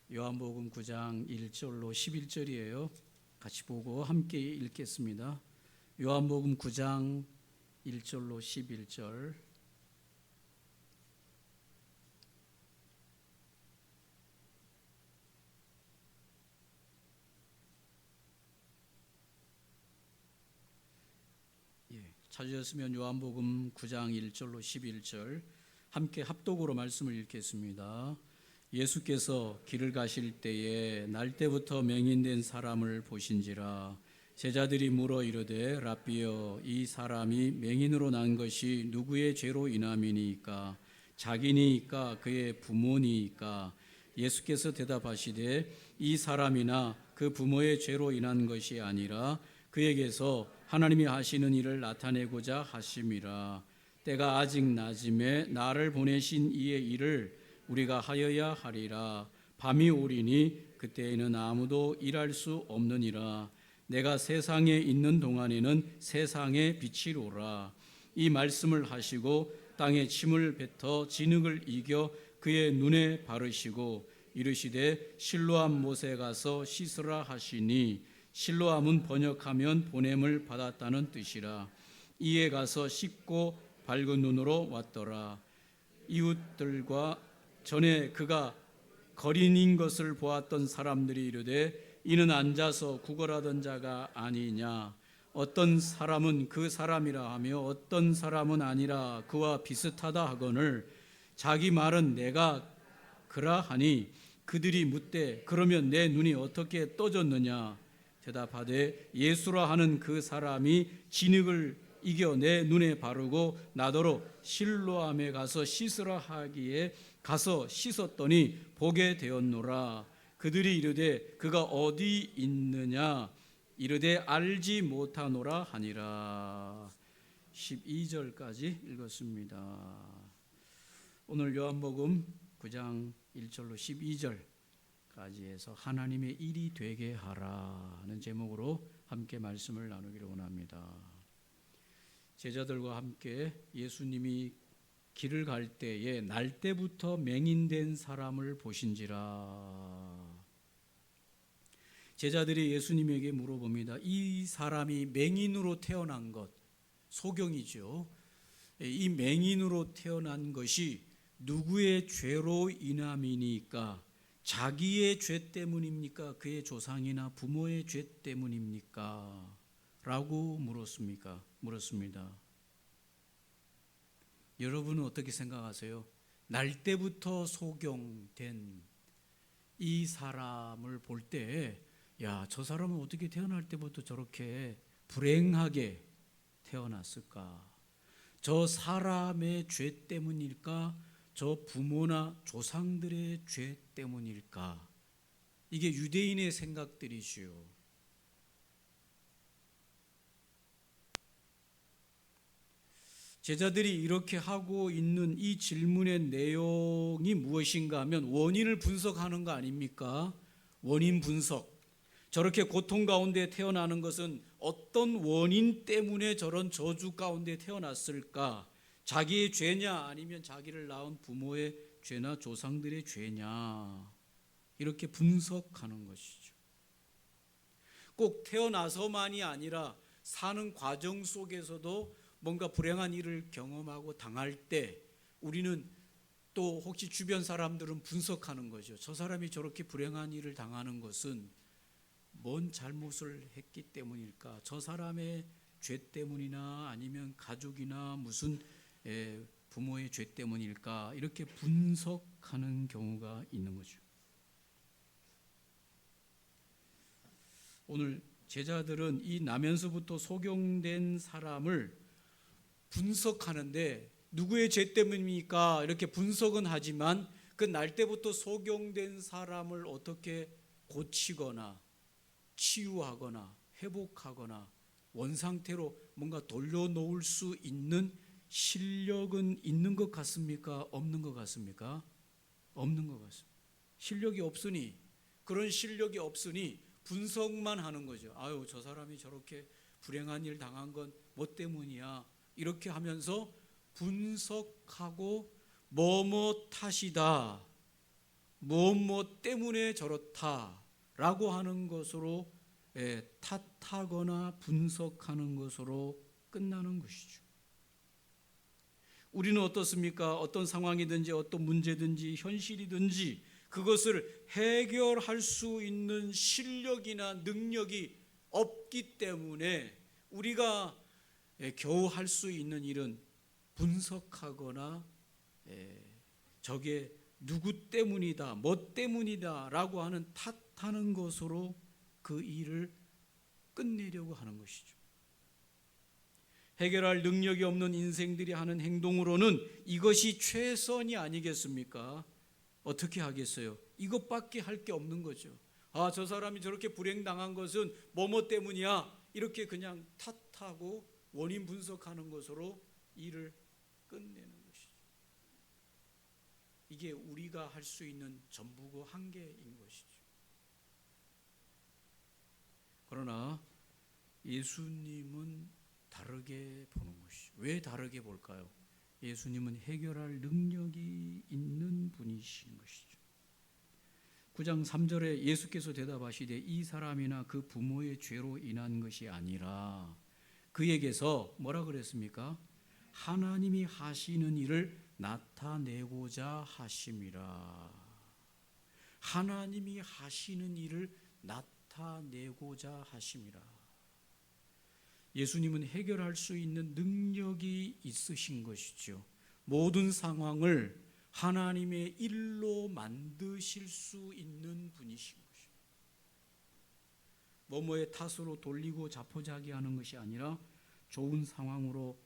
요한복음 9장 1절로 11절이에요. 같이 보고 함께 읽겠습니다. 요한복음 9장 1절로 11절. 찾으셨으면 요한복음 9장 1절로 11절 함께 합독으로 말씀을 읽겠습니다. 예수께서 길을 가실 때에 날 때부터 맹인된 사람을 보신지라. 제자들이 물어 이르되 랍비여, 이 사람이 맹인으로 난 것이 누구의 죄로 인함이니까? 자기니까 그의 부모니까? 예수께서 대답하시되 이 사람이나 그 부모의 죄로 인한 것이 아니라 그에게서 하나님이 하시는 일을 나타내고자 하심이라. 때가 아직 낮음에 나를 보내신 이의 일을 우리가 하여야 하리라. 밤이 오리니 그때에는 아무도 일할 수 없느니라. 내가 세상에 있는 동안에는 세상의 빛이로라. 이 말씀을 하시고 땅에 침을 뱉어 진흙을 이겨 그의 눈에 바르시고 이르시되 실로암 못에 가서 씻으라 하시니, 실로암은 번역하면 보냄을 받았다는 뜻이라. 이에 가서 씻고 밝은 눈으로 왔더라. 이웃들과 전에 그가 거린인 것을 보았던 사람들이 이르되 이는 앉아서 구걸하던 자가 아니냐. 어떤 사람은 그 사람이라 하며 어떤 사람은 아니라 그와 비슷하다 하거늘 자기 말은 내가 그라하니 그들이 묻되 그러면 내 눈이 어떻게 떠졌느냐. 대답하되 예수라 하는 그 사람이 진흙을 이겨 내 눈에 바르고 나더러 실로암에 가서 씻으라 하기에 가서 씻었더니 보게 되었노라. 그들이 이르되 그가 어디 있느냐. 이르되 알지 못하노라 하니라. 12절까지 읽었습니다. 오늘 요한복음 9장 1절로 12절까지 해서 하나님의 일이 되게 하라는 제목으로 함께 말씀을 나누기를 원합니다. 제자들과 함께 예수님이 길을 갈 때에 날 때부터 맹인된 사람을 보신지라. 제자들이 예수님에게 물어봅니다. 이 사람이 맹인으로 태어난 것, 소경이죠. 이 맹인으로 태어난 것이 누구의 죄로 인함이니까? 자기의 죄 때문입니까? 그의 조상이나 부모의 죄 때문입니까? 라고 물었습니다. 여러분은 어떻게 생각하세요? 날 때부터 소경된 이 사람을 볼 때, 야, 저 사람은 어떻게 태어날 때부터 저렇게 불행하게 태어났을까? 저 사람의 죄 때문일까? 저 부모나 조상들의 죄 때문일까? 이게 유대인의 생각들이지요. 제자들이 이렇게 하고 있는 이 질문의 내용이 무엇인가 하면 원인을 분석하는 거 아닙니까? 원인 분석. 저렇게 고통 가운데 태어나는 것은 어떤 원인 때문에 저런 저주 가운데 태어났을까? 자기의 죄냐 아니면 자기를 낳은 부모의 죄나 조상들의 죄냐? 이렇게 분석하는 것이죠. 꼭 태어나서만이 아니라 사는 과정 속에서도 뭔가 불행한 일을 경험하고 당할 때 우리는 또 혹시 주변 사람들은 분석하는 거죠. 저 사람이 저렇게 불행한 일을 당하는 것은 뭔 잘못을 했기 때문일까? 저 사람의 죄 때문이나 아니면 가족이나 무슨 부모의 죄 때문일까? 이렇게 분석하는 경우가 있는 거죠. 오늘 제자들은 이 나면서부터 소경된 사람을 분석하는데 누구의 죄 때문입니까? 이렇게 분석은 하지만 그 날 때부터 소경된 사람을 어떻게 고치거나 치유하거나 회복하거나 원상태로 뭔가 돌려놓을 수 있는 실력은 있는 것 같습니까? 없는 것 같습니까? 없는 것 같습니다. 실력이 없으니, 그런 실력이 없으니 분석만 하는 거죠. 아유, 저 사람이 저렇게 불행한 일 당한 건 뭐 때문이야? 이렇게 하면서 분석하고 뭐뭐 탓이다, 무엇 때문에 저렇다라고 하는 것으로 탓하거나 분석하는 것으로 끝나는 것이죠. 우리는 어떻습니까? 어떤 상황이든지 어떤 문제든지 현실이든지 그것을 해결할 수 있는 실력이나 능력이 없기 때문에 우리가 겨우 할 수 있는 일은 분석하거나 저게 누구 때문이다, 뭐 때문이다 라고 하는 탓하는 것으로 그 일을 끝내려고 하는 것이죠. 해결할 능력이 없는 인생들이 하는 행동으로는 이것이 최선이 아니겠습니까? 어떻게 하겠어요? 이것밖에 할 게 없는 거죠. 아, 저 사람이 저렇게 불행당한 것은 뭐뭐 때문이야, 이렇게 그냥 탓하고 원인 분석하는 것으로 일을 끝내는 것이죠. 이게 우리가 할 수 있는 전부고 한계인 것이죠. 그러나 예수님은 다르게 보는 것이죠. 왜 다르게 볼까요? 예수님은 해결할 능력이 있는 분이신 것이죠. 9장 3절에 예수께서 대답하시되 이 사람이나 그 부모의 죄로 인한 것이 아니라 그에게서 뭐라 그랬습니까? 하나님이 하시는 일을 나타내고자 하심이라. 하나님이 하시는 일을 나타내고자 하심이라. 예수님은 해결할 수 있는 능력이 있으신 것이죠. 모든 상황을 하나님의 일로 만드실 수 있는 분이신 것이죠. 뭐뭐의 탓으로 돌리고 자포자기하는 것이 아니라 좋은 상황으로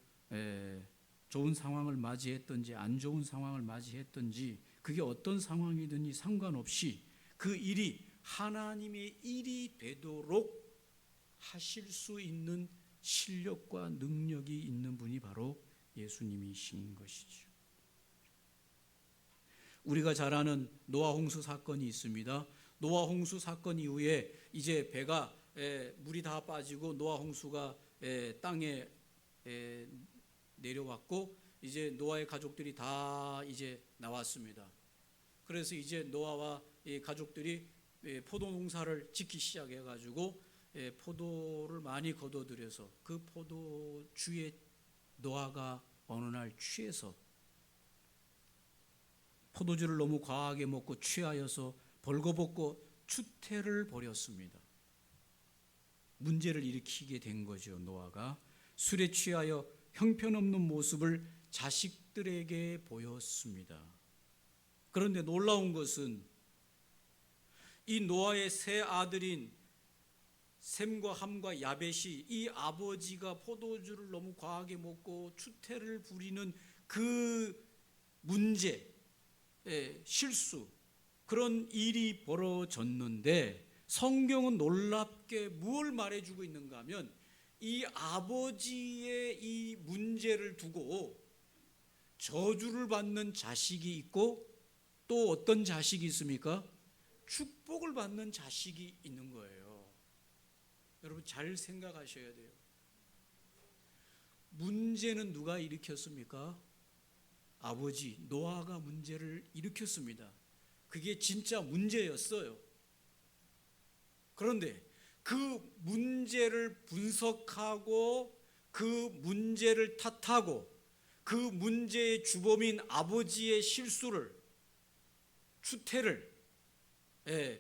좋은 상황을 맞이했든지 안 좋은 상황을 맞이했든지 그게 어떤 상황이든지 상관없이 그 일이 하나님의 일이 되도록 하실 수 있는 실력과 능력이 있는 분이 바로 예수님이신 것이죠. 우리가 잘 아는 노아 홍수 사건이 있습니다. 노아 홍수 사건 이후에 이제 배가 물이 다 빠지고 노아 홍수가 땅에 내려왔고 이제 노아의 가족들이 다 이제 나왔습니다. 그래서 이제 노아와 가족들이 포도 농사를 짓기 시작해 가지고 포도를 많이 거둬들여서 그 포도주에 노아가 어느 날 취해서 포도주를 너무 과하게 먹고 취하여서 벌거벗고 추태를 벌였습니다. 문제를 일으키게 된 거죠. 노아가 술에 취하여 형편없는 모습을 자식들에게 보였습니다. 그런데 놀라운 것은 이 노아의 세 아들인 셈과 함과 야벳이 이 아버지가 포도주를 너무 과하게 먹고 추태를 부리는 그 문제, 실수, 그런 일이 벌어졌는데 성경은 놀랍게 뭘 말해주고 있는가 하면 이 아버지의 이 문제를 두고 저주를 받는 자식이 있고 또 어떤 자식이 있습니까? 축복을 받는 자식이 있는 거예요. 여러분 잘 생각하셔야 돼요. 문제는 누가 일으켰습니까? 아버지 노아가 문제를 일으켰습니다. 그게 진짜 문제였어요. 그런데 그 문제를 분석하고 그 문제를 탓하고 그 문제의 주범인 아버지의 실수를 추태를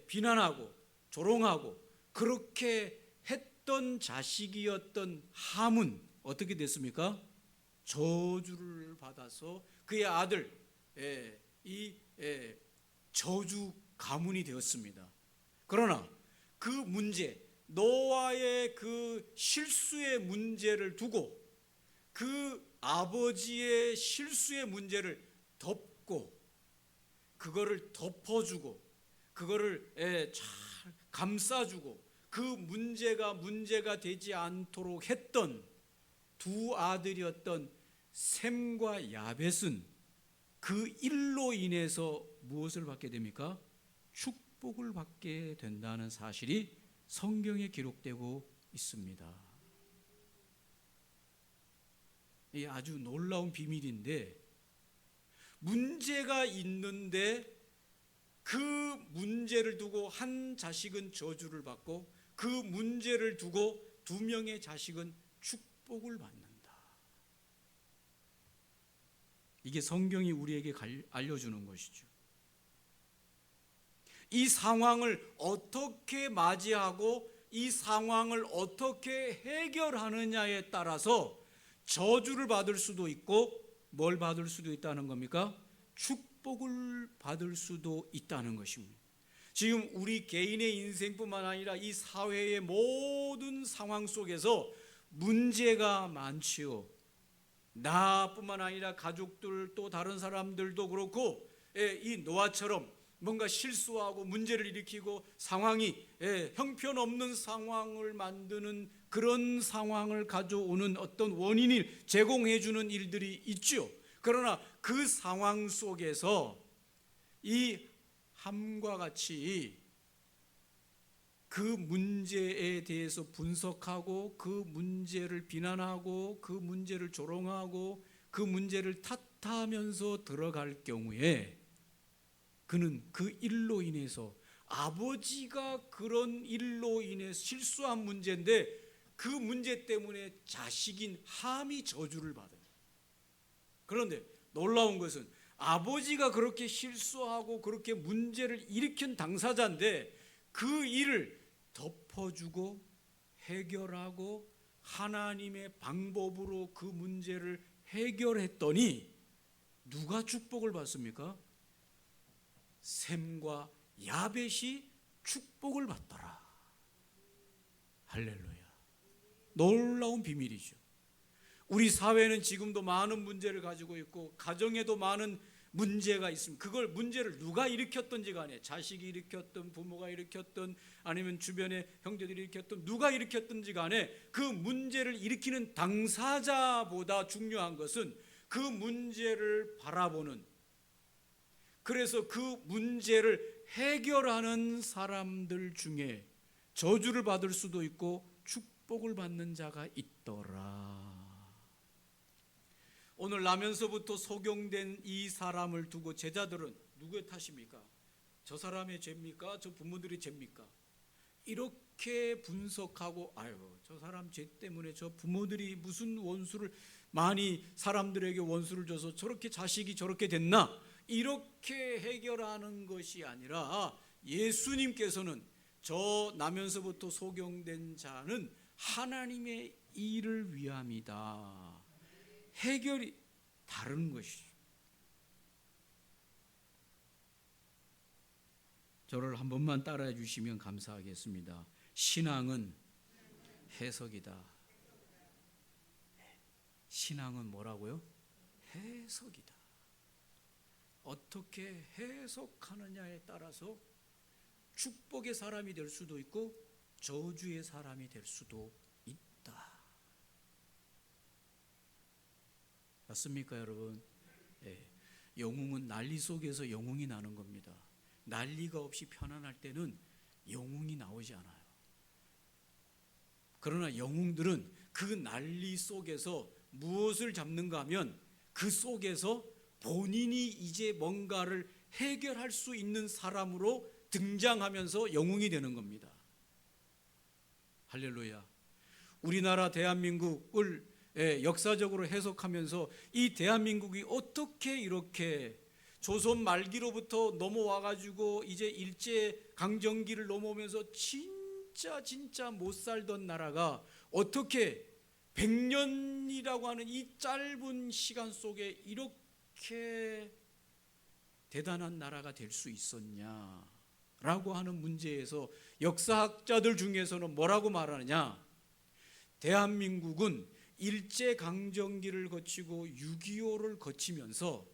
비난하고 조롱하고 그렇게 했던 자식이었던 함은 어떻게 됐습니까? 저주를 받아서 그의 아들 저주 가문이 되었습니다. 그러나 그 문제, 노아의 그 실수의 문제를 두고 그 아버지의 실수의 문제를 덮고 그거를 덮어주고 그거를 잘 감싸주고 그 문제가 되지 않도록 했던 두 아들이었던 셈과 야벳은 그 일로 인해서 무엇을 받게 됩니까? 축복을 받게 된다는 사실이 성경에 기록되고 있습니다. 이 아주 놀라운 비밀인데 문제가 있는데 그 문제를 두고 한 자식은 저주를 받고 그 문제를 두고 두 명의 자식은 축복을 받는다. 이게 성경이 우리에게 알려주는 것이죠. 이 상황을 어떻게 맞이하고 이 상황을 어떻게 해결하느냐에 따라서 저주를 받을 수도 있고 뭘 받을 수도 있다는 겁니까? 축복을 받을 수도 있다는 것입니다. 지금 우리 개인의 인생뿐만 아니라 이 사회의 모든 상황 속에서 문제가 많지요. 나뿐만 아니라 가족들 또 다른 사람들도 그렇고 이 노아처럼 뭔가 실수하고 문제를 일으키고 상황이 형편없는 상황을 만드는 그런 상황을 가져오는 어떤 원인을 제공해 주는 일들이 있죠. 그러나 그 상황 속에서 이 함과 같이 그 문제에 대해서 분석하고 그 문제를 비난하고 그 문제를 조롱하고 그 문제를 탓하면서 들어갈 경우에 그는 그 일로 인해서 아버지가 그런 일로 인해서 실수한 문제인데 그 문제 때문에 자식인 함이 저주를 받아요. 그런데 놀라운 것은 아버지가 그렇게 실수하고 그렇게 문제를 일으킨 당사자인데 그 일을 덮어주고 해결하고 하나님의 방법으로 그 문제를 해결했더니 누가 축복을 받습니까? 셈과 야벳이 축복을 받더라. 할렐루야. 놀라운 비밀이죠. 우리 사회는 지금도 많은 문제를 가지고 있고 가정에도 많은 문제가 있습니다. 그걸 문제를 누가 일으켰든지 간에 자식이 일으켰든 부모가 일으켰든 아니면 주변의 형제들이 일으켰든 누가 일으켰든지 간에 그 문제를 일으키는 당사자보다 중요한 것은 그 문제를 바라보는, 그래서 그 문제를 해결하는 사람들 중에 저주를 받을 수도 있고 축복을 받는 자가 있더라. 오늘 나면서부터 소경된 이 사람을 두고 제자들은 누구의 탓입니까? 저 사람의 죄입니까? 저 부모들의 죄입니까? 이렇게 분석하고 저 사람 죄 때문에 저 부모들이 무슨 원수를 많이 사람들에게 원수를 줘서 저렇게 자식이 저렇게 됐나? 이렇게 해결하는 것이 아니라 예수님께서는 저 나면서부터 소경된 자는 하나님의 일을 위함이다. 해결이 다른 것이죠. 저를 한 번만 따라해 주시면 감사하겠습니다. 신앙은 해석이다. 신앙은 뭐라고요? 해석이다. 어떻게 해석하느냐에 따라서 축복의 사람이 될 수도 있고 저주의 사람이 될 수도 있다. 맞습니까, 여러분? 영웅은 난리 속에서 영웅이 나는 겁니다. 난리가 없이 편안할 때는 영웅이 나오지 않아요. 그러나 영웅들은 그 난리 속에서 무엇을 잡는가 하면 그 속에서 본인이 이제 뭔가를 해결할 수 있는 사람으로 등장하면서 영웅이 되는 겁니다. 할렐루야. 우리나라 대한민국을 역사적으로 해석하면서 이 대한민국이 어떻게 이렇게 조선 말기로부터 넘어와가지고 이제 일제강점기를 넘어오면서 진짜 못 살던 나라가 어떻게 100년이라고 하는 이 짧은 시간 속에 이렇게 대단한 나라가 될 수 있었냐라고 하는 문제에서 역사학자들 중에서는 뭐라고 말하느냐? 대한민국은 일제강점기를 거치고 6.25를 거치면서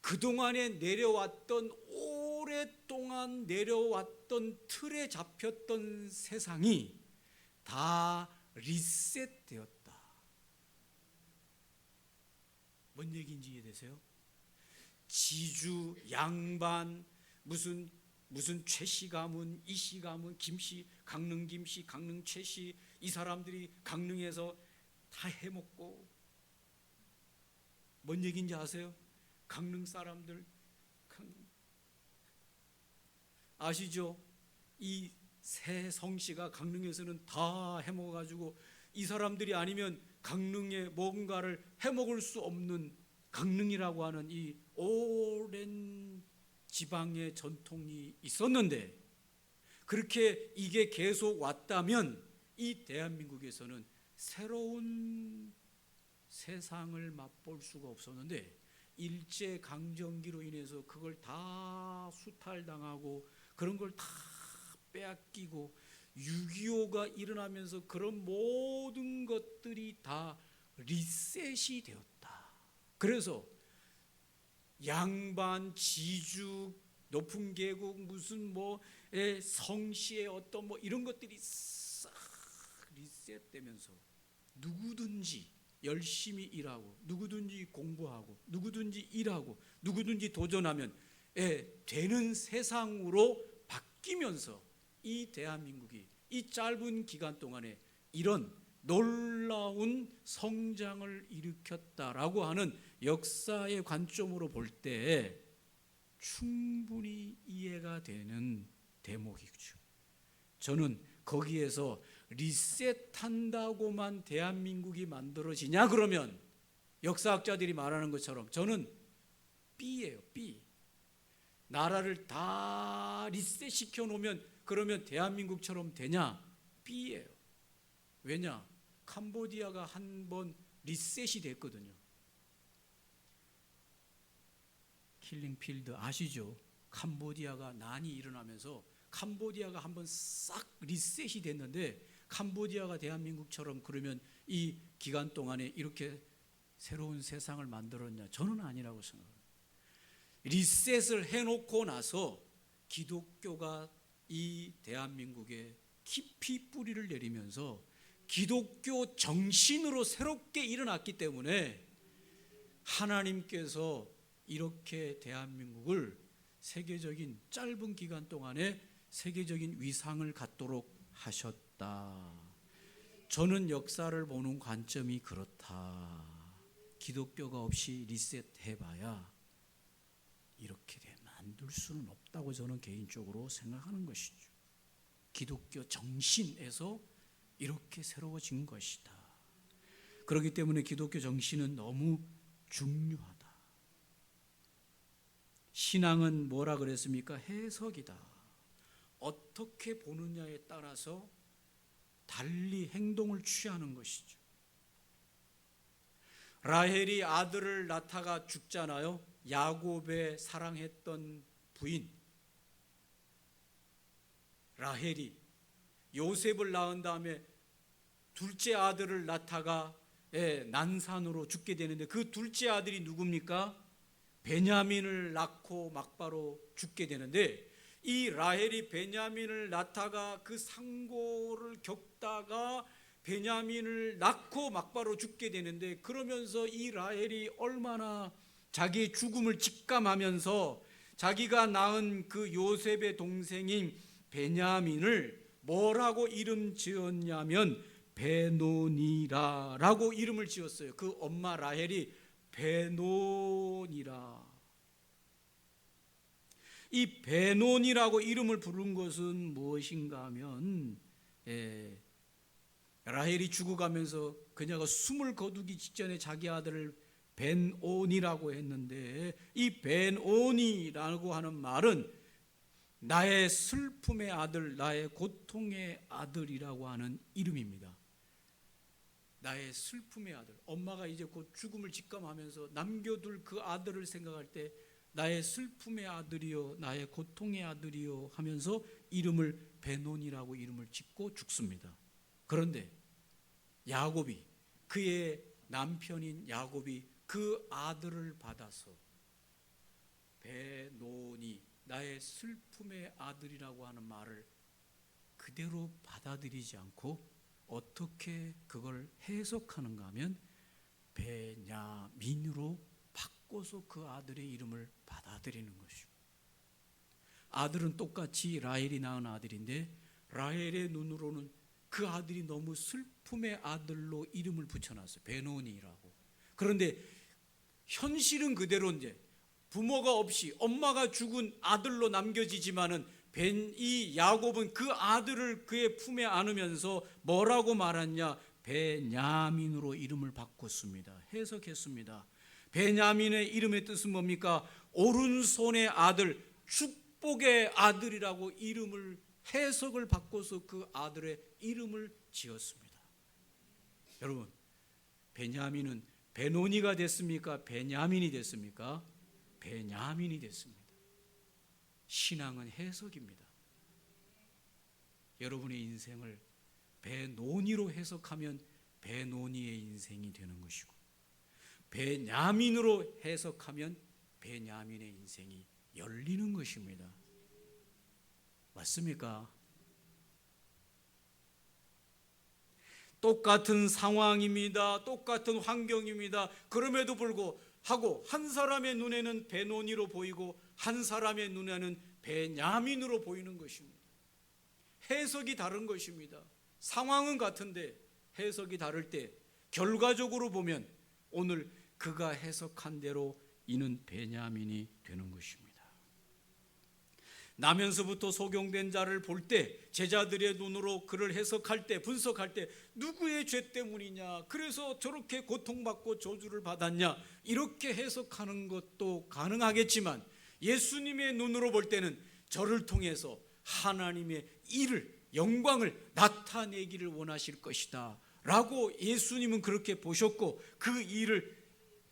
그동안에 내려왔던 오랫동안 내려왔던 틀에 잡혔던 세상이 다 리셋되었다. 뭔 얘기인지 이해되세요? 지주, 양반, 무슨 최씨 가문, 이씨 가문, 김씨, 강릉 김씨, 강릉 최씨, 이 사람들이 강릉에서 다 해먹고, 뭔 얘기인지 아세요? 강릉 사람들 아시죠? 이 세 성씨가 강릉에서는 다 해먹어가지고 이 사람들이 아니면 강릉에 뭔가를 해먹을 수 없는 강릉이라고 하는 이 오랜 지방의 전통이 있었는데, 그렇게 이게 계속 왔다면 이 대한민국에서는 새로운 세상을 맛볼 수가 없었는데, 일제강점기로 인해서 그걸 다 수탈당하고 그런 걸 다 빼앗기고 6.25가 일어나면서 그런 모든 것들이 다 리셋이 되었다. 그래서 양반, 지주, 높은 계곡, 무슨 성씨의 어떤 이런 것들이 싹 리셋되면서 누구든지 열심히 일하고 누구든지 공부하고 누구든지 일하고 누구든지 도전하면 되는 세상으로 바뀌면서 이 대한민국이 이 짧은 기간 동안에 이런 놀라운 성장을 일으켰다라고 하는 역사의 관점으로 볼 때 충분히 이해가 되는 대목이죠. 저는 거기에서 리셋한다고만 대한민국이 만들어지냐 그러면 역사학자들이 말하는 것처럼 저는 B예요. B. 나라를 다 리셋시켜 놓으면 그러면 대한민국처럼 되냐? B예요. 왜냐? 캄보디아가 한번 리셋이 됐거든요. 킬링필드 아시죠? 캄보디아가 난이 일어나면서 캄보디아가 한번 싹 리셋이 됐는데, 캄보디아가 대한민국처럼 그러면 이 기간 동안에 이렇게 새로운 세상을 만들었냐? 저는 아니라고 생각합니다. 리셋을 해놓고 나서 기독교가 이 대한민국에 깊이 뿌리를 내리면서 기독교 정신으로 새롭게 일어났기 때문에 하나님께서 이렇게 대한민국을 세계적인 짧은 기간 동안에 세계적인 위상을 갖도록 하셨다. 저는 역사를 보는 관점이 그렇다. 기독교가 없이 리셋해봐야 이렇게 만들 수는 없다고 저는 개인적으로 생각하는 것이죠. 기독교 정신에서 이렇게 새로워진 것이다. 그렇기 때문에 기독교 정신은 너무 중요하다. 신앙은 뭐라 그랬습니까? 해석이다. 어떻게 보느냐에 따라서 달리 행동을 취하는 것이죠. 라헬이 아들을 낳다가 죽잖아요. 야곱의 사랑했던 부인 라헬이 요셉을 낳은 다음에 둘째 아들을 낳다가 난산으로 죽게 되는데, 그 둘째 아들이 누굽니까? 베냐민을 낳고 막바로 죽게 되는데, 이 라헬이 베냐민을 낳다가 그 상고를 겪다가 베냐민을 낳고 막바로 죽게 되는데, 그러면서 이 라헬이 얼마나 자기의 죽음을 직감하면서 자기가 낳은 그 요셉의 동생인 베냐민을 뭐라고 이름 지었냐면 베노니라라고 이름을 지었어요. 그 엄마 라헬이 베노니라. 이 베논이라고 이름을 부른 것은 무엇인가 하면, 라헬이 죽어가면서 그녀가 숨을 거두기 직전에 자기 아들을 벤온이라고 했는데, 이 벤온이라고 하는 말은 나의 슬픔의 아들, 나의 고통의 아들이라고 하는 이름입니다. 나의 슬픔의 아들, 엄마가 이제 곧 죽음을 직감하면서 남겨둘 그 아들을 생각할 때 나의 슬픔의 아들이요 나의 고통의 아들이요 하면서 이름을 베논이라고 이름을 짓고 죽습니다. 그런데 야곱이, 그의 남편인 야곱이 그 아들을 받아서 베논이 나의 슬픔의 아들이라고 하는 말을 그대로 받아들이지 않고 어떻게 그걸 해석하는가 하면 베냐민으로 바꿔서 그 아들의 이름을 받아들이는 것이고, 아들은 똑같이 라헬이 낳은 아들인데 라헬의 눈으로는 그 아들이 너무 슬픔의 아들로 이름을 붙여놨어요. 베논이라고. 그런데 현실은 그대로 이제 부모가 없이 엄마가 죽은 아들로 남겨지지만은 이 야곱은 그 아들을 그의 품에 안으면서 뭐라고 말했냐? 베냐민으로 이름을 바꿨습니다. 해석했습니다. 베냐민의 이름의 뜻은 뭡니까? 오른손의 아들, 축복의 아들이라고 이름을 해석을 바꿔서 그 아들의 이름을 지었습니다. 여러분, 베냐민은 베노니가 됐습니까? 베냐민이 됐습니까? 베냐민이 됐습니다. 신앙은 해석입니다. 여러분의 인생을 베노니로 해석하면 베노니의 인생이 되는 것이고, 베냐민으로 해석하면 베냐민의 인생이 열리는 것입니다. 맞습니까? 똑같은 상황입니다. 똑같은 환경입니다. 그럼에도 불구하고 한 사람의 눈에는 베노니로 보이고 한 사람의 눈에는 베냐민으로 보이는 것입니다. 해석이 다른 것입니다. 상황은 같은데 해석이 다를 때 결과적으로 보면 오늘 그가 해석한 대로 이는 베냐민이 되는 것입니다. 나면서부터 소경된 자를 볼 때, 제자들의 눈으로 그를 해석할 때, 분석할 때 누구의 죄 때문이냐, 그래서 저렇게 고통받고 저주를 받았냐, 이렇게 해석하는 것도 가능하겠지만 예수님의 눈으로 볼 때는 저를 통해서 하나님의 일을, 영광을 나타내기를 원하실 것이다 라고 예수님은 그렇게 보셨고 그 일을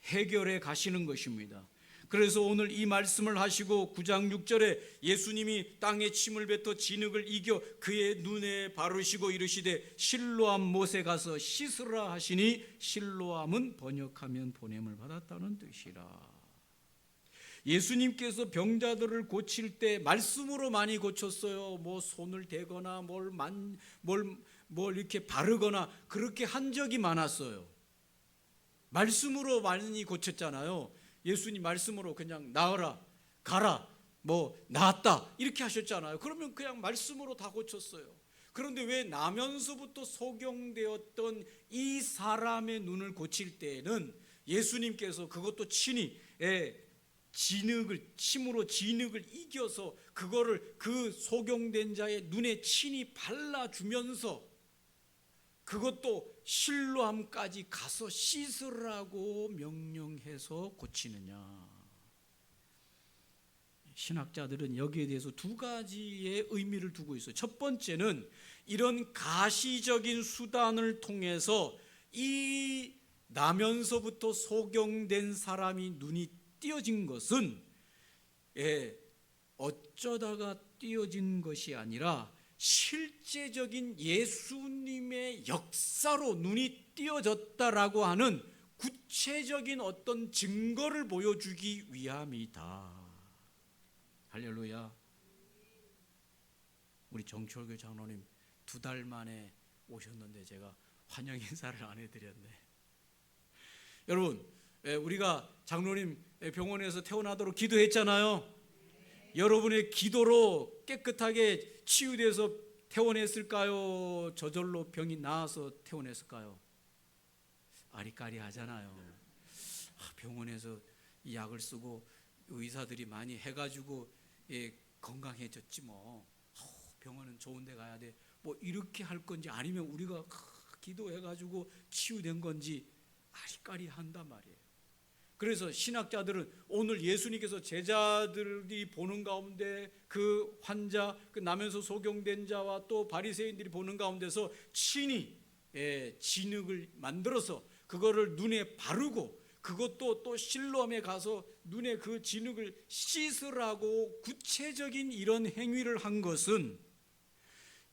해결해 가시는 것입니다. 그래서 오늘 이 말씀을 하시고 9장 6절에 예수님이 땅에 침을 뱉어 진흙을 이겨 그의 눈에 바르시고 이르시되 실로암 못에 가서 씻으라 하시니, 실로암은 번역하면 보냄을 받았다는 뜻이라. 예수님께서 병자들을 고칠 때 말씀으로 많이 고쳤어요. 뭐 손을 대거나 뭘 이렇게 바르거나 그렇게 한 적이 많았어요. 말씀으로 많이 고쳤잖아요. 예수님 말씀으로 그냥 나으라, 가라, 뭐 나았다 이렇게 하셨잖아요. 그러면 그냥 말씀으로 다 고쳤어요. 그런데 왜 나면서부터 소경되었던 이 사람의 눈을 고칠 때에는 예수님께서 그것도 친히 침으로 진흙을 이겨서 그거를 그 소경된 자의 눈에 친히 발라주면서 그것도 실로암까지 가서 씻으라고 명령해서 고치느냐. 신학자들은 여기에 대해서 두 가지의 의미를 두고 있어요. 첫 번째는 이런 가시적인 수단을 통해서 이 나면서부터 소경된 사람이 눈이 띄어진 것은 어쩌다가 띄어진 것이 아니라 실제적인 예수님의 역사로 눈이 띄어졌다라고 하는 구체적인 어떤 증거를 보여주기 위함이다. 할렐루야. 우리 정철교 장로님 2달 만에 오셨는데 제가 환영 인사를 안 해드렸네. 여러분, 우리가 장로님 병원에서 퇴원하도록 기도했잖아요. 여러분의 기도로 깨끗하게 치유돼서 퇴원했을까요? 저절로 병이 나아서 퇴원했을까요? 아리까리하잖아요. 병원에서 이 약을 쓰고 의사들이 많이 해가지고 건강해졌지 뭐. 병원은 좋은 데 가야 돼. 뭐 이렇게 할 건지 아니면 우리가 기도해가지고 치유된 건지 아리까리한단 말이에요. 그래서 신학자들은 오늘 예수님께서 제자들이 보는 가운데 그 환자, 그 나면서 소경된 자와 또 바리새인들이 보는 가운데서 친히 진흙을 만들어서 그거를 눈에 바르고 그것도 또 실로암에 가서 눈에 그 진흙을 씻으라고 구체적인 이런 행위를 한 것은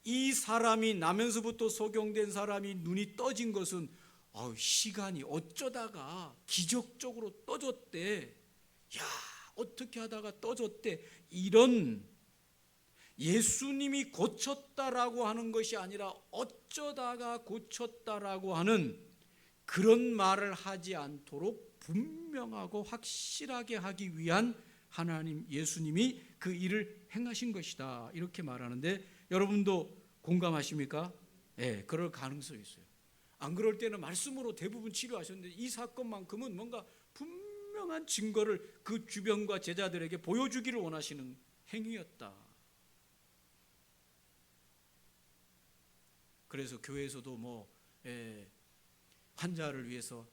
이 사람이 나면서부터 소경된 사람이 눈이 떠진 것은 시간이 어쩌다가 기적적으로 떠졌대. 야, 어떻게 하다가 떠졌대. 이런 예수님이 고쳤다라고 하는 것이 아니라 어쩌다가 고쳤다라고 하는 그런 말을 하지 않도록 분명하고 확실하게 하기 위한 하나님 예수님이 그 일을 행하신 것이다. 이렇게 말하는데 여러분도 공감하십니까? 그럴 가능성이 있어요. 안 그럴 때는 말씀으로 대부분 치료하셨는데 이 사건만큼은 뭔가 분명한 증거를 그 주변과 제자들에게 보여주기를 원하시는 행위였다. 그래서 교회에서도 환자를 위해서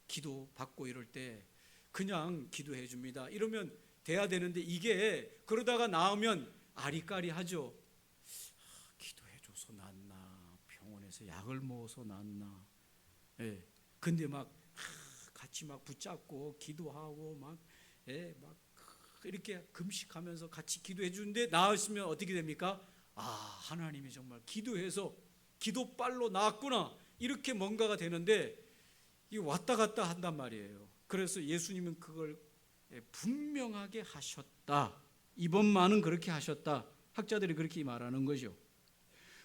기도받고 이럴 때 그냥 기도해 줍니다. 이러면 돼야 되는데 이게 그러다가 나으면 아리까리하죠. 기도해 줘서 낫나, 병원에서 약을 먹어서 낫나. 근데 같이 붙잡고 기도하고 막 이렇게 금식하면서 같이 기도해 주는데 나으시면 어떻게 됩니까? 하나님이 정말 기도해서 기도빨로 나았구나, 이렇게 뭔가가 되는데 이 왔다 갔다 한단 말이에요. 그래서 예수님은 그걸 분명하게 하셨다. 이번만은 그렇게 하셨다. 학자들이 그렇게 말하는 거죠.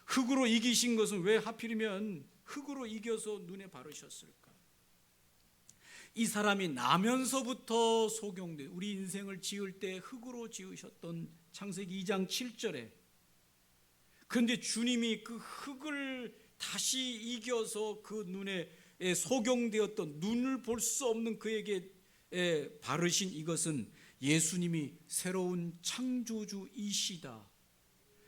흙으로 이기신 것은 왜 하필이면 흙으로 이겨서 눈에 바르셨을까? 이 사람이 나면서부터 소경돼, 우리 인생을 지을 때 흙으로 지으셨던 창세기 2장 7절에, 그런데 주님이 그 흙을 다시 이겨서 그 눈에 소경되었던, 눈을 볼 수 없는 그에게 바르신 이것은 예수님이 새로운 창조주이시다,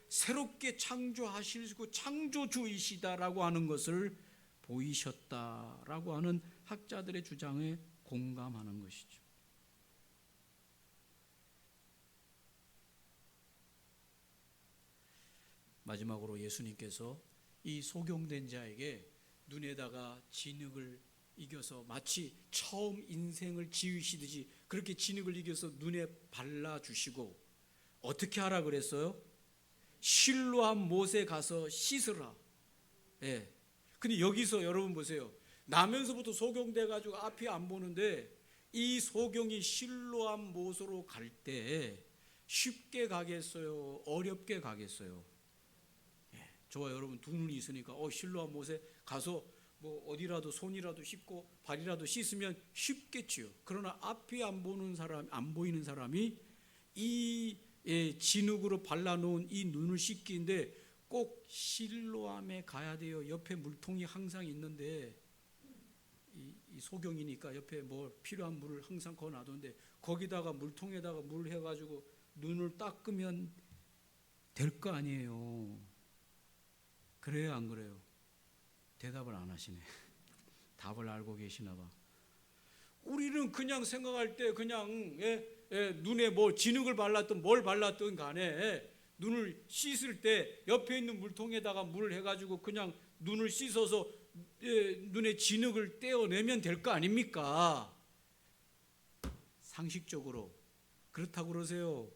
새롭게 창조하시고 창조주이시다라고 하는 것을 보이셨다라고 하는 학자들의 주장에 공감하는 것이죠. 마지막으로 예수님께서 이 소경된 자에게 눈에다가 진흙을 이겨서 마치 처음 인생을 지으시듯이 그렇게 진흙을 이겨서 눈에 발라주시고 어떻게 하라 그랬어요? 실로암 못에 가서 씻으라. 근데 여기서 여러분 보세요. 나면서부터 소경돼 가지고 앞이 안 보는데 이 소경이 실로암 못으로 갈 때 쉽게 가겠어요? 어렵게 가겠어요? 저와 여러분 두 눈이 있으니까 실로암 못에 가서 어디라도 손이라도 씻고 발이라도 씻으면 쉽겠지요. 그러나 앞이 안 보이는 사람이 이 진흙으로 발라놓은 이 눈을 씻기인데 꼭 실로암에 가야 돼요. 옆에 물통이 항상 있는데 이 소경이니까 옆에 필요한 물을 항상 거어 놔두는데 거기다가 물통에다가 물 해가지고 눈을 닦으면 될 거 아니에요. 그래요, 안 그래요? 대답을 안 하시네. 답을 알고 계시나 봐. 우리는 그냥 생각할 때 그냥 눈에 진흙을 발랐든 뭘 발랐든 간에 눈을 씻을 때 옆에 있는 물통에다가 물을 해가지고 그냥 눈을 씻어서 눈에 진흙을 떼어내면 될 거 아닙니까? 상식적으로 그렇다고 그러세요.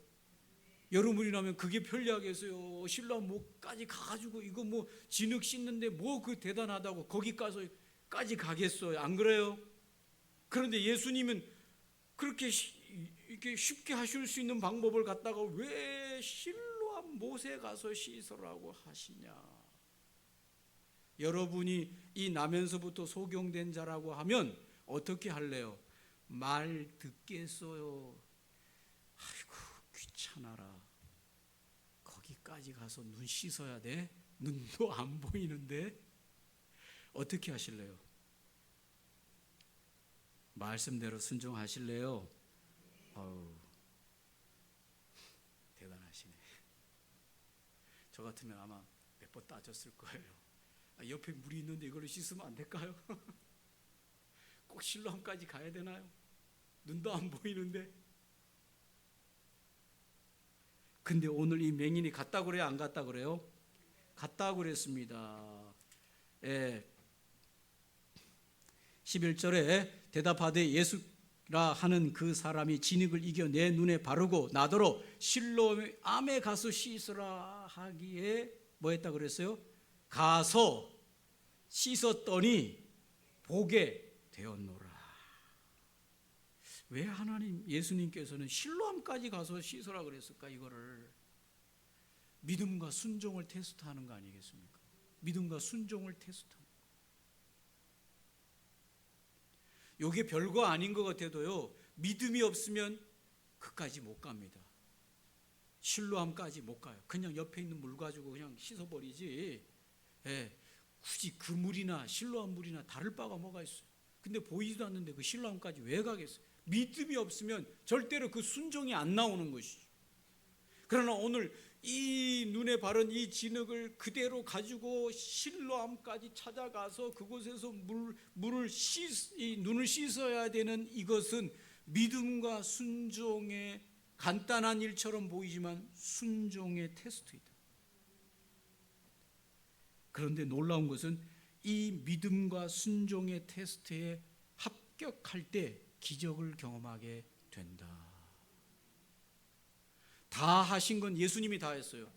여러분이라면 그게 편리하겠어요? 실로암 못까지 가가지고 이거 진흙 씻는데 그 대단하다고 거기까지 가겠어요? 안 그래요? 그런데 예수님은 그렇게 이렇게 쉽게 하실 수 있는 방법을 갖다가 왜 실로암 못에 가서 씻으라고 하시냐? 여러분이 이 나면서부터 소경된 자라고 하면 어떻게 할래요? 말 듣겠어요? 아이고 귀찮아라. 거기까지 가서 눈 씻어야 돼? 눈도 안 보이는데? 어떻게 하실래요? 말씀대로 순종하실래요? 대단하시네. 저 같으면 아마 몇 번 따졌을 거예요. 옆에 물이 있는데 이걸로 씻으면 안 될까요? 꼭 실로암까지 가야 되나요? 눈도 안 보이는데. 근데 오늘 이 맹인이 갔다 그래요? 안 갔다 그래요? 갔다 그랬습니다. 11절에 대답하되 예수라 하는 그 사람이 진흙을 이겨 내 눈에 바르고 나더러 실로암에 가서 씻으라 하기에 뭐 했다 그랬어요? 가서 씻었더니 보게 되었노라. 왜 예수님께서는 실로암까지 가서 씻으라 그랬을까? 이거를 믿음과 순종을 테스트하는 거 아니겠습니까? 믿음과 순종을 테스트하는 거. 이게 별거 아닌 것 같아도요, 믿음이 없으면 그까지 못 갑니다. 실로암까지 못 가요. 그냥 옆에 있는 물 가지고 그냥 씻어버리지. 굳이 그 물이나 실로암 물이나 다를 바가 뭐가 있어요? 근데 보이지도 않는데 그 실로암까지 왜 가겠어요? 믿음이 없으면 절대로 그 순종이 안 나오는 것이죠. 그러나 오늘 이 눈에 바른 이 진흙을 그대로 가지고 실로암까지 찾아가서 그곳에서 이 눈을 씻어야 되는 이것은 믿음과 순종의 간단한 일처럼 보이지만 순종의 테스트이다. 그런데 놀라운 것은 이 믿음과 순종의 테스트에 합격할 때 기적을 경험하게 된다. 다 하신 건 예수님이 다 했어요.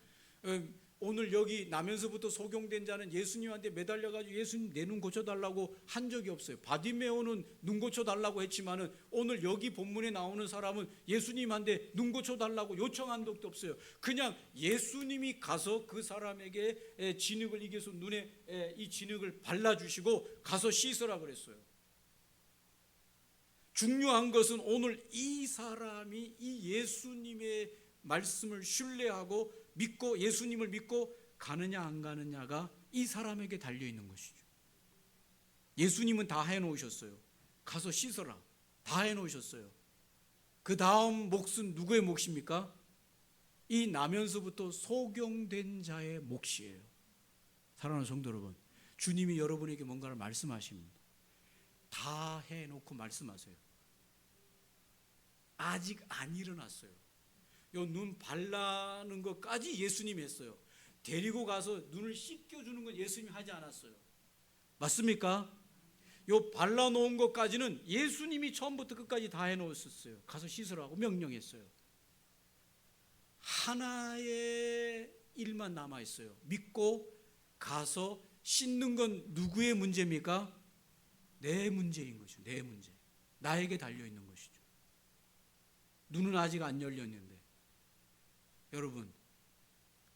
오늘 여기 나면서부터 소경된 자는 예수님한테 매달려가지고 예수님 내 눈 고쳐달라고 한 적이 없어요. 바디메오는 눈 고쳐달라고 했지만은 오늘 여기 본문에 나오는 사람은 예수님한테 눈 고쳐달라고 요청한 적도 없어요. 그냥 예수님이 가서 그 사람에게 진흙을 이겨서 눈에 이 진흙을 발라주시고 가서 씻으라 그랬어요. 중요한 것은 오늘 이 사람이 이 예수님의 말씀을 신뢰하고 믿고 예수님을 믿고 가느냐 안 가느냐가 이 사람에게 달려있는 것이죠. 예수님은 다 해놓으셨어요. 가서 씻어라. 다 해놓으셨어요. 그 다음 몫은 누구의 몫입니까? 이 나면서부터 소경된 자의 몫이에요. 사랑하는 성도 여러분, 주님이 여러분에게 뭔가를 말씀하십니다. 다 해놓고 말씀하세요. 아직 안 일어났어요. 요 눈 발라는 것까지 예수님이 했어요. 데리고 가서 눈을 씻겨주는 건 예수님이 하지 않았어요. 맞습니까? 요 발라놓은 것까지는 예수님이 처음부터 끝까지 다 해놓았었어요. 가서 씻으라고 명령했어요. 하나의 일만 남아있어요. 믿고 가서 씻는 건 누구의 문제입니까? 내 문제인 것이죠. 내 문제. 나에게 달려있는 것이죠. 눈은 아직 안 열렸는데 여러분,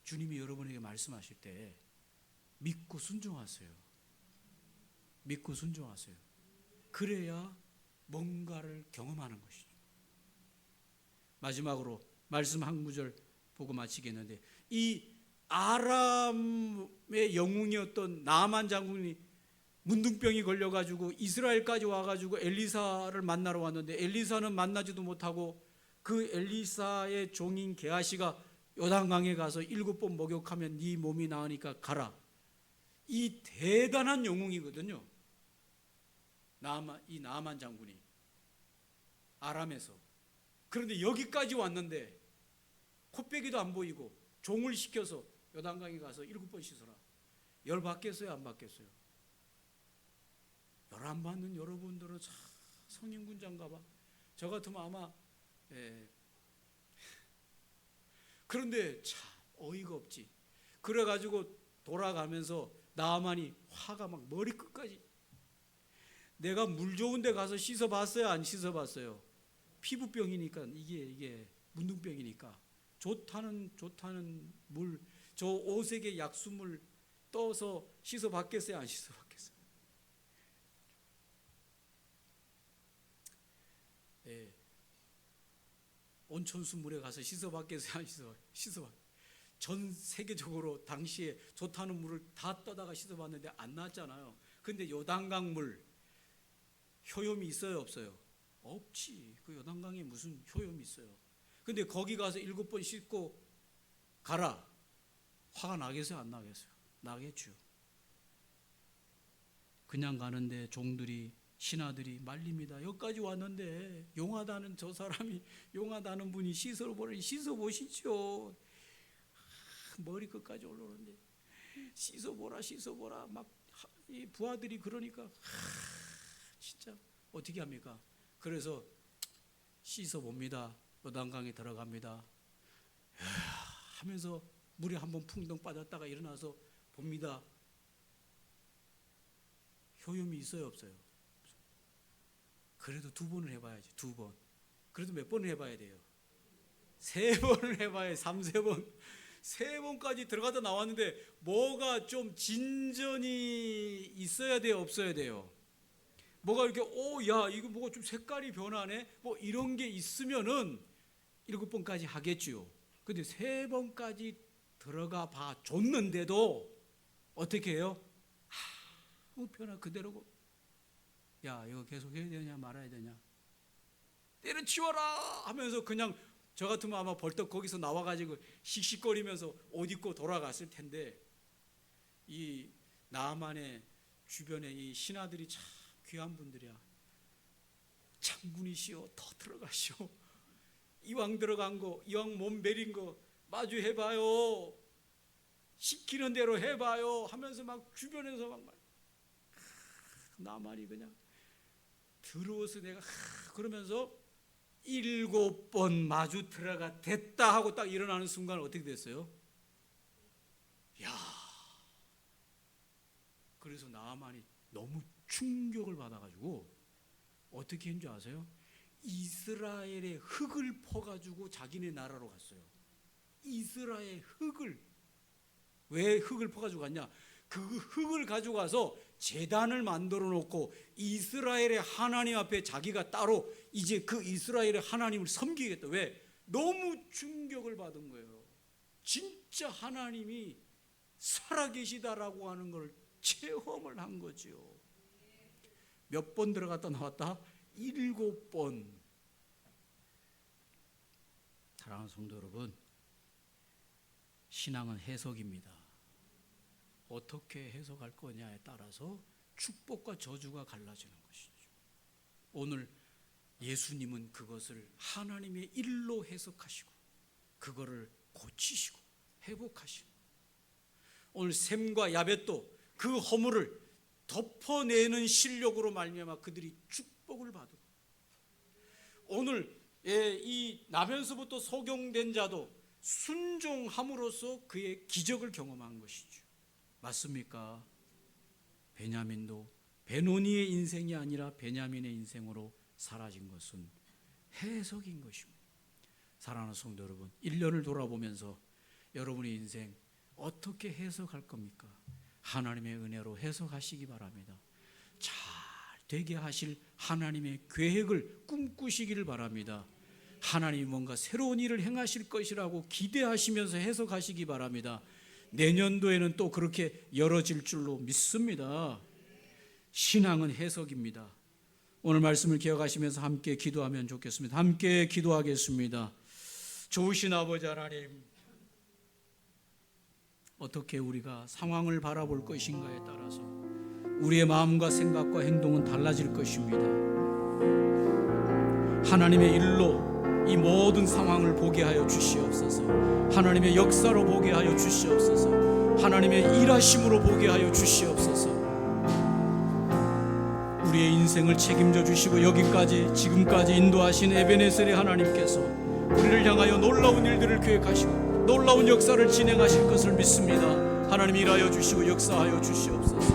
주님이 여러분에게 말씀하실 때 믿고 순종하세요. 믿고 순종하세요. 그래야 뭔가를 경험하는 것이죠. 마지막으로 말씀 한 구절 보고 마치겠는데, 이 아람의 영웅이었던 나아만 장군이 문둥병이 걸려가지고 이스라엘까지 와가지고 엘리사를 만나러 왔는데 엘리사는 만나지도 못하고 그 엘리사의 종인 게하시가 요단강에 가서 7번 목욕하면 네 몸이 나으니까 가라. 이 대단한 영웅이거든요. 이 나아만 장군이 아람에서. 그런데 여기까지 왔는데 코빼기도 안 보이고 종을 시켜서 요단강에 가서 7번 씻어라. 열 받겠어요? 안 받겠어요? 열 안 받는 여러분들은 참 성인군자인가 봐. 저 같으면 아마 그런데 참 어이가 없지. 그래가지고 돌아가면서 나아만이 화가 막 머리끝까지. 내가 물 좋은 데 가서 씻어봤어요? 안 씻어봤어요? 피부병이니까 이게 문둥병이니까 좋다는 물, 저 오색의 약수물 떠서 씻어봤겠어요? 안 씻어봤겠어요? 예. 온천수 물에 가서 씻어봤겠어요? 안 씻어봤어요? 전 세계적으로 당시에 좋다는 물을 다 떠다가 씻어봤는데 안 나왔잖아요. 근데 요단강 물 효염이 있어요? 없어요? 없지. 그 요단강에 무슨 효염이 있어요? 근데 거기 가서 7번 씻고 가라. 화가 나겠어요? 안 나겠어요? 나겠죠. 그냥 가는데 종들이 신하들이 말립니다. 여기까지 왔는데 용하다는 저 사람이 용하다는 분이 씻어보시죠. 머리 끝까지 올라오는데 씻어보라 막 이 부하들이 그러니까 진짜 어떻게 합니까? 그래서 씻어봅니다. 요단강에 들어갑니다. 하면서 물에 한번 풍덩 빠졌다가 일어나서 봅니다. 효염이 있어요? 없어요? 그래도 2번을 해봐야지. 2번. 그래도 몇 번을 해봐야 돼요? 3번을 해봐야 3번. 3번까지 들어가다 나왔는데 뭐가 좀 진전이 있어야 돼요? 없어야 돼요? 뭐가 이렇게 야 이거 뭐가 좀 색깔이 변하네? 뭐 이런 게 있으면은 7번까지 하겠지요. 근데 3번까지 들어가 봐 줬는데도 어떻게 해요? 변화 그대로고. 야 이거 계속 해야 되냐 말아야 되냐, 때려치워라 하면서 그냥 저 같으면 아마 벌떡 거기서 나와가지고 씩씩거리면서 옷 입고 돌아갔을 텐데, 이 나만의 주변에 이 신하들이 참 귀한 분들이야. 장군이시여, 더 들어가시오. 이왕 들어간 거, 이왕 몸 베린 거 마주 해봐요. 시키는 대로 해봐요 하면서 막 주변에서 막 나만이 그냥 들어와서 내가 그러면서 7번 마주 들어가 됐다 하고 딱 일어나는 순간 어떻게 됐어요? 야, 그래서 나만이 너무 충격을 받아가지고 어떻게 했는 줄 아세요? 이스라엘의 흙을 퍼가지고 자기네 나라로 갔어요. 이스라엘 흙을. 왜 흙을 퍼가지고 갔냐? 그 흙을 가지고 가서 제단을 만들어 놓고 이스라엘의 하나님 앞에 자기가 따로 이제 그 이스라엘의 하나님을 섬기겠다. 왜? 너무 충격을 받은 거예요. 진짜 하나님이 살아계시다라고 하는 걸 체험을 한 거죠. 몇 번 들어갔다 나왔다? 7번. 사랑하는 성도 여러분, 신앙은 해석입니다. 어떻게 해석할 거냐에 따라서 축복과 저주가 갈라지는 것이죠. 오늘 예수님은 그것을 하나님의 일로 해석하시고 그거를 고치시고 회복하시고, 오늘 셈과 야벳도 그 허물을 덮어내는 실력으로 말미암아 그들이 축복을 받고, 오늘 이 나면서부터 소경된 자도 순종함으로써 그의 기적을 경험한 것이죠. 맞습니까? 베냐민도 베노니의 인생이 아니라 베냐민의 인생으로 사라진 것은 해석인 것입니다. 사랑하는 성도 여러분, 1년을 돌아보면서 여러분의 인생 어떻게 해석할 겁니까? 하나님의 은혜로 해석하시기 바랍니다. 잘 되게 하실 하나님의 계획을 꿈꾸시기를 바랍니다. 하나님이 뭔가 새로운 일을 행하실 것이라고 기대하시면서 해석하시기 바랍니다. 내년도에는 또 그렇게 열어질 줄로 믿습니다. 신앙은 해석입니다. 오늘 말씀을 기억하시면서 함께 기도하면 좋겠습니다. 함께 기도하겠습니다. 좋으신 아버지 하나님, 어떻게 우리가 상황을 바라볼 것인가에 따라서 우리의 마음과 생각과 행동은 달라질 것입니다. 하나님의 일로 이 모든 상황을 보게 하여 주시옵소서. 하나님의 역사로 보게 하여 주시옵소서. 하나님의 일하심으로 보게 하여 주시옵소서. 우리의 인생을 책임져 주시고 여기까지 지금까지 인도하신 에베네셀의 하나님께서 우리를 향하여 놀라운 일들을 계획하시고 놀라운 역사를 진행하실 것을 믿습니다. 하나님 일하여 주시고 역사하여 주시옵소서.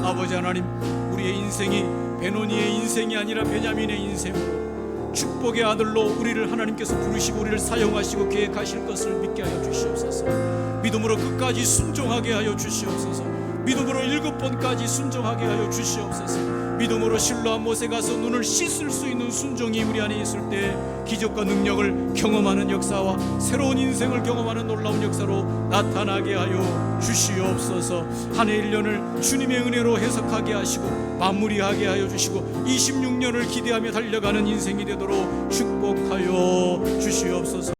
아버지 하나님, 우리의 인생이 베노니의 인생이 아니라 베냐민의 인생으로 축복의 아들로 우리를 하나님께서 부르시고 우리를 사용하시고 계획하실 것을 믿게 하여 주시옵소서. 믿음으로 끝까지 순종하게 하여 주시옵소서. 믿음으로 7번까지 순종하게 하여 주시옵소서. 믿음으로 실로암 못에 가서 눈을 씻을 수 있는 순종이 우리 안에 있을 때 기적과 능력을 경험하는 역사와 새로운 인생을 경험하는 놀라운 역사로 나타나게 하여 주시옵소서. 한 해 1년을 주님의 은혜로 해석하게 하시고 마무리하게 하여 주시고 26년을 기대하며 달려가는 인생이 되도록 축복하여 주시옵소서.